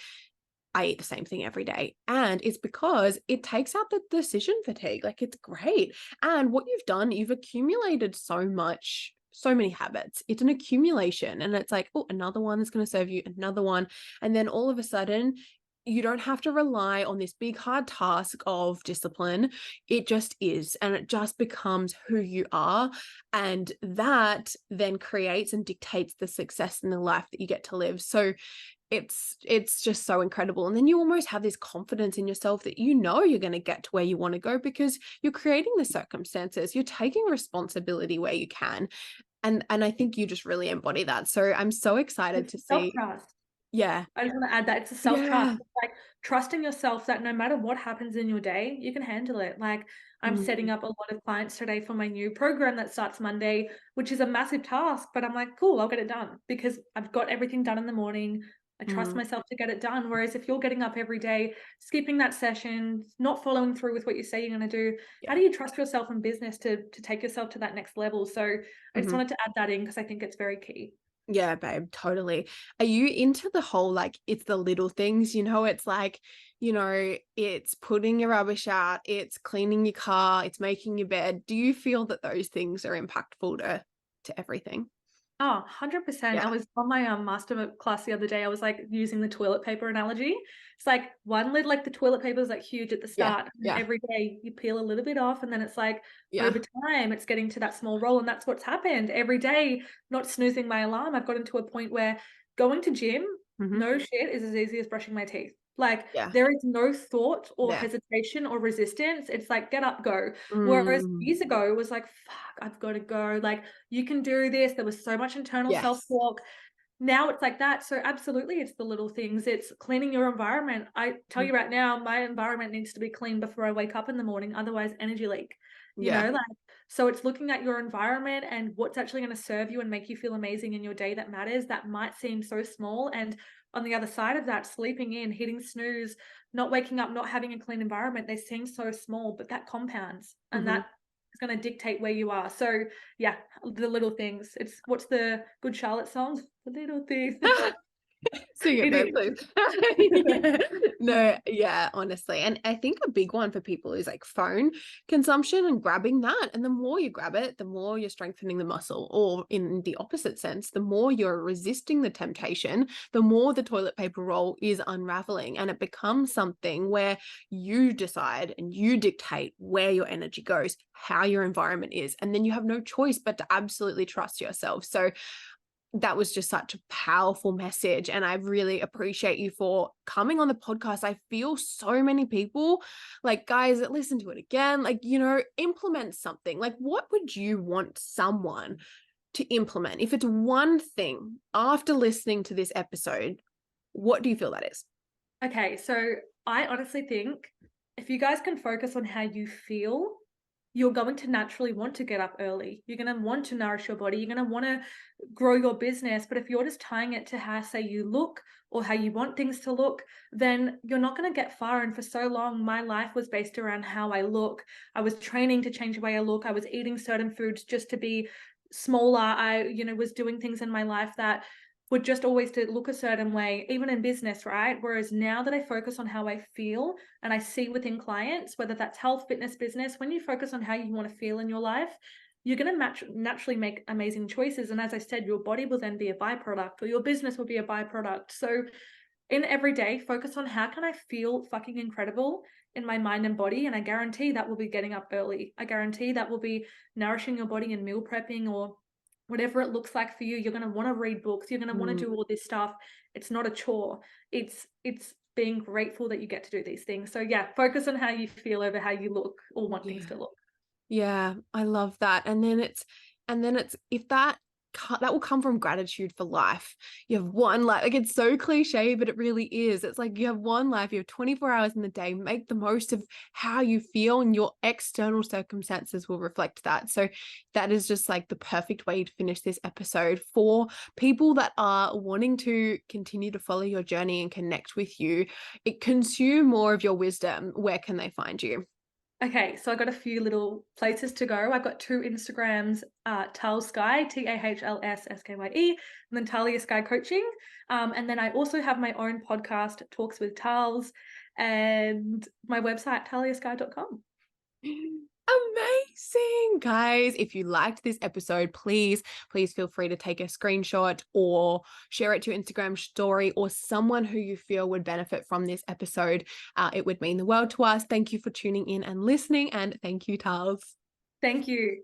I eat the same thing every day. And it's because it takes out the decision fatigue. Like, it's great. And what you've done, you've accumulated so many habits. It's an accumulation. And it's like, oh, another one is going to serve you, another one. And then all of a sudden, you don't have to rely on this big hard task of discipline. It just is, and it just becomes who you are. And that then creates and dictates the success in the life that you get to live. So it's just so incredible. And then you almost have this confidence in yourself that you're going to get to where you want to go, because you're creating the circumstances, you're taking responsibility where you can. And I think you just really embody that. So I'm so excited It's to see. self-trust. Yeah. I just want to add that it's a self-trust. Yeah. It's like trusting yourself that no matter what happens in your day, you can handle it. Like I'm Mm, setting up a lot of clients today for my new program that starts Monday, which is a massive task, but I'm like, cool, I'll get it done because I've got everything done in the morning. I trust mm, myself to get it done. Whereas if you're getting up every day, skipping that session, not following through with what you say you're going to do, how yeah. do you trust yourself in business to take yourself to that next level? So I just Mhm. wanted to add that in because I think it's very key. Yeah, babe, totally. Are you into the whole, like, it's the little things, it's like, it's putting your rubbish out, it's cleaning your car, it's making your bed. Do you feel that those things are impactful to to everything. Oh, 100%. I Yeah. was on my master class the other day. I was like using the toilet paper analogy. It's like one lid, like the toilet paper is like huge at the Yeah. start. And Yeah. every day you peel a little bit off, and then it's like Yeah. over time it's getting to that small roll. And that's what's happened every day, not snoozing my alarm. I've gotten to a point where going to gym, Mm-hmm. no shit, is as easy as brushing my teeth. Like Yeah. there is no thought or Yeah. hesitation or resistance. It's like get up, go. Whereas Mm. years ago it was like, fuck, I've got to go. Like you can do this. There was so much internal Yes. self-talk. Now it's like that. So absolutely, it's the little things. It's cleaning your environment. I tell Mm. you right now, my environment needs to be clean before I wake up in the morning. Otherwise, energy leak. You Yeah. know, like so it's looking at your environment and what's actually going to serve you and make you feel amazing in your day that matters. That might seem so small. And on the other side of that, sleeping in, hitting snooze, not waking up, not having a clean environment, they seem so small, but that compounds and Mm-hmm. that is going to dictate where you are. So yeah, the little things. It's what's the Good Charlotte song? The little things. Sing it, It babe, is. please. Yeah. No, yeah, honestly. And I think a big one for people is like phone consumption and grabbing that. And the more you grab it, the more you're strengthening the muscle. Or in the opposite sense, the more you're resisting the temptation, the more the toilet paper roll is unraveling. And it becomes something where you decide and you dictate where your energy goes, how your environment is. And then you have no choice but to absolutely trust yourself. So that was just such a powerful message. And I really appreciate you for coming on the podcast. I feel so many people, like guys that listen to it again, like, implement something. Like, what would you want someone to implement? If it's one thing after listening to this episode, what do you feel that is? Okay, so I honestly think if you guys can focus on how you feel, you're going to naturally want to get up early. You're going to want to nourish your body. You're going to want to grow your business. But if you're just tying it to how, say, you look or how you want things to look, then you're not going to get far. And for so long, my life was based around how I look. I was training to change the way I look. I was eating certain foods just to be smaller. I, was doing things in my life that would just always to look a certain way, even in business, right? Whereas now that I focus on how I feel and I see within clients, whether that's health, fitness, business, when you focus on how you want to feel in your life, you're going to naturally make amazing choices. And as I said, your body will then be a byproduct, or your business will be a byproduct. So in every day, focus on how can I feel fucking incredible in my mind and body. And I guarantee that will be getting up early. I guarantee that will be nourishing your body and meal prepping or whatever it looks like for you. You're going to want to read books. You're going to want to do all this stuff. It's not a chore. It's being grateful that you get to do these things. So yeah, focus on how you feel over how you look or want things Yeah. to look. Yeah, I love that. And then it's if that will come from gratitude for life. You have one life. Like, it's so cliche, but it really is. It's like you have one life, you have 24 hours in the day. Make the most of how you feel, and your external circumstances will reflect that. So that is just like the perfect way to finish this episode for people that are wanting to continue to follow your journey and connect with you. Consume more of your wisdom. Where can they find you? Okay, so I got a few little places to go. I've got 2 Instagrams, Tahls Skye, TAHLSSKYE, and then Tahlia Skye Coaching. And then I also have my own podcast, Talks with Tahls, and my website, tahliaskye.com. Amazing, guys. If you liked this episode, please feel free to take a screenshot or share it to your Instagram story, or someone who you feel would benefit from this episode. It would mean the world to us. Thank you for tuning in and listening, and thank you, Tahls. Thank you.